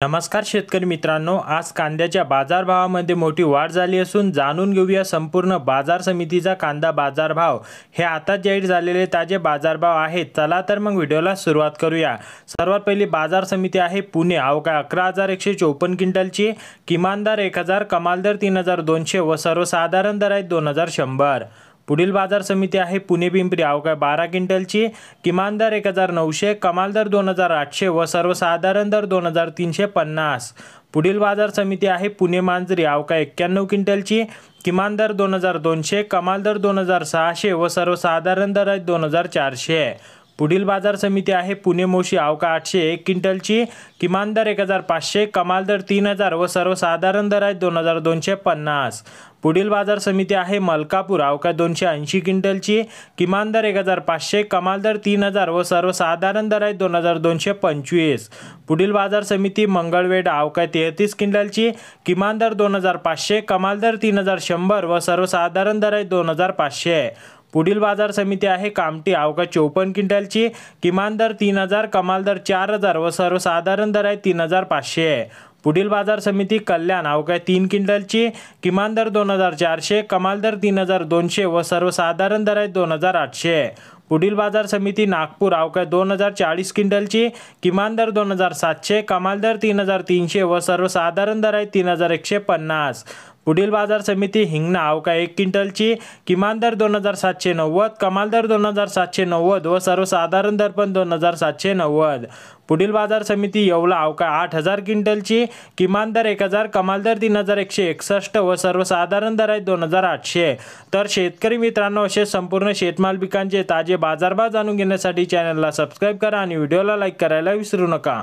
नमस्कार शेतकरी मित्रांनो, आज कांद्याच्या बाजारभावामध्ये मोठी वाढ झाली असून जाणून घेऊया संपूर्ण बाजार समितीचा कांदा बाजारभाव। हे आता जाहीर झालेले ताजे बाजारभाव आहेत। चला तर मग व्हिडिओला सुरुवात करूया। सर्वात पहिली बाजार समिती आहे पुणे। अवघ्या 11,154 क्विंटलची, किमान दर 1000, कमाल दर 3200 व सर्वसाधारण दर आहे 2100। पुढील बाजार समिती आहे पुणे पिंपरी। अवघ्या 12 क्विंटलची, किमान दर 1900, कमाल दर 2800 व सर्वसाधारण दर 2350। पुढील बाजार समिती आहे पुणे मांजरी। अवघ्या 91 क्विंटलची, किमान दर 2200, कमाल दर 2600 व सर्वसाधारण दर आहे 2400। पुढील बाजार समिती आहे पुणे मोशी। अवघ्या 801 क्विंटलची, किमान दर 1500, कमाल दर 3000 व सर्वसाधारण दर आहे 2250। पुढील बाजार समिती आहे मलकापूर। अवघ्या 280 क्विंटलची, किमान दर 1500, कमाल दर 3000 व सर्वसाधारण दर आहे 2225। पुढील बाजार समिती मंगळवेढा। अवघ्या 33 क्विंटलची, किमान दर 2500, कमाल दर 3100 व सर्वसाधारण दर आहे 2500। पुढील बाजार समिती आहे कामठी। अवघ्या 54 क्विंटलची, किमान दर 3000, कमाल दर 4000 व सर्वसाधारण दर आहे 3500। पुढील बाजार समिती कल्याण। अवघ्या 3 क्विंटलची, किमान दर 2400, कमाल दर 3200 व सर्वसाधारण दर आहे 2800। पुढील बाजार समिती नागपूर। अवघ्या 2040 क्विंटलची, किमान दर 2700, कमाल दर 3300 व सर्वसाधारण दर आहे 3150। पुढील बाजार समिती हिंगणा। अवघ्या 1 क्विंटलची, किमान दर 2790, कमाल दर 2790 व सर्वसाधारण दर पण 2790। पुढील बाजार समिती येवला। अवघ्या 8000 क्विंटलची, किमान दर 1000, कमाल दर 3161 व सर्वसाधारण दर आहे 2800। तर शेतकरी मित्रांनो, असे संपूर्ण शेतमाल पिकांचे ताजे बाजारभाव जाणून घेण्यासाठी चॅनलला सबस्क्राईब करा आणि व्हिडिओला लाईक करायला विसरू नका।